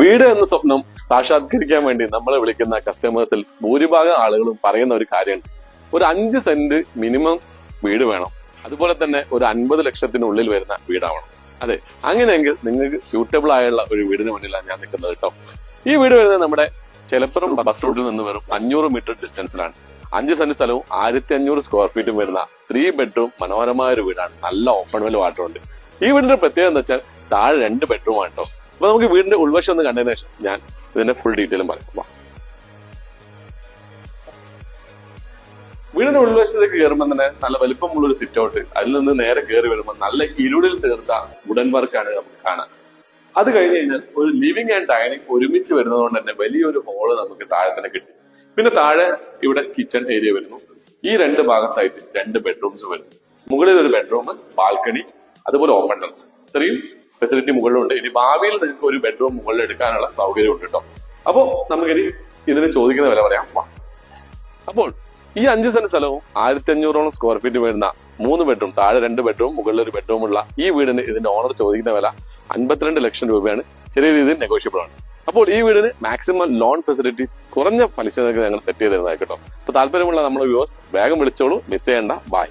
വീട് എന്ന സ്വപ്നം സാക്ഷാത്കരിക്കാൻ വേണ്ടി നമ്മളെ വിളിക്കുന്ന കസ്റ്റമേഴ്സിൽ ഭൂരിഭാഗം ആളുകളും പറയുന്ന ഒരു കാര്യമുണ്ട്. ഒരു 5 സെന്റ് മിനിമം വീട് വേണം, അതുപോലെ തന്നെ ഒരു 50 ലക്ഷത്തിനുള്ളിൽ വരുന്ന വീടാവണം. അതെ, അങ്ങനെയെങ്കിൽ നിങ്ങൾക്ക് സ്യൂട്ടബിൾ ആയുള്ള ഒരു വീടിന് മുന്നിലാണ് ഞാൻ നിൽക്കുന്നത് കേട്ടോ. ഈ വീട് വരുന്നത് നമ്മുടെ ചെലപ്പുറം ബസ് റൂട്ടിൽ നിന്ന് വെറും 500 മീറ്റർ ഡിസ്റ്റൻസിലാണ്. 5 സെന്റ് സ്ഥലവും 1500 സ്ക്വയർ ഫീറ്റും വരുന്ന 3 ബെഡ്റൂം മനോഹരമായ ഒരു വീടാണ്. നല്ല ഓപ്പൺ വെൽ വാട്ടറുണ്ട്. ഈ വീടിന്റെ പ്രത്യേകത എന്ന് വെച്ചാൽ താഴെ 2 ബെഡ്റൂം ആണ് കേട്ടോ. അപ്പൊ നമുക്ക് വീടിന്റെ ഉൾവശം ഒന്ന് കണ്ടതിന് ശേഷം ഞാൻ ഇതിന്റെ ഫുൾ ഡീറ്റെയിലും പറയാം. വീടിന്റെ ഉൾവശത്തേക്ക് കയറുമ്പോൾ തന്നെ നല്ല വലിപ്പമുള്ള ഒരു സിറ്റ് ഔട്ട്, അതിൽ നിന്ന് നേരെ കയറി വരുമ്പോൾ നല്ല ഇരുളിൽ തീർത്ത വുഡൻ വർക്കാണ് നമുക്ക് കാണാൻ. അത് കഴിഞ്ഞ് കഴിഞ്ഞാൽ ഒരു ലിവിംഗ് ആൻഡ് ഡൈനിങ് ഒരുമിച്ച് വരുന്നതുകൊണ്ട് തന്നെ വലിയൊരു ഹോള് നമുക്ക് താഴെ തന്നെ കിട്ടും. പിന്നെ താഴെ ഇവിടെ കിച്ചൺ ഏരിയ വരുന്നു. ഈ 2 ഭാഗത്തായിട്ട് 2 ബെഡ്റൂംസ് വരുന്നു. മുകളിൽ ഒരു ബെഡ്റൂം, ബാൽക്കണി, അതുപോലെ ഓപ്പൺ ടെറസ്. ഇത്രയും ഫെസിലിറ്റി മുകളിലുണ്ട്. ഇനി ഭാവിയിൽ നിങ്ങൾക്ക് ഒരു ബെഡ്റൂം മുകളിൽ എടുക്കാനുള്ള സൗകര്യം ഉണ്ട് കേട്ടോ. അപ്പോ നമുക്കിനി ഇതിന് ചോദിക്കുന്ന വില പറയാം. അപ്പോൾ ഈ 5 സെന്റ് സ്ഥലവും 1500 സ്ക്വയർ ഫീറ്റ് വരുന്ന 3 ബെഡ്റൂം, താഴെ 2 ബെഡ്റൂം, മുകളിൽ ഒരു ബെഡ്റൂം ഉള്ള ഈ വീടിന് ഇതിന്റെ ഓണർ ചോദിക്കുന്ന വില 52 ലക്ഷം രൂപയാണ്. ചെറിയ രീതിയിൽ നെഗോഷ്യബിൾ ആണ്. അപ്പോൾ ഈ വീടിന് മാക്സിമം ലോൺ ഫെസിലിറ്റി കുറഞ്ഞ പലിശ ഞങ്ങൾ സെറ്റ് ചെയ്ത് തരുന്നതായി കേട്ടോ. അപ്പൊ താല്പര്യമുള്ള നമ്മുടെ വ്യൂവേഴ്സ് വേഗം വിളിച്ചോളൂ, മിസ് ചെയ്യേണ്ട. ബൈ.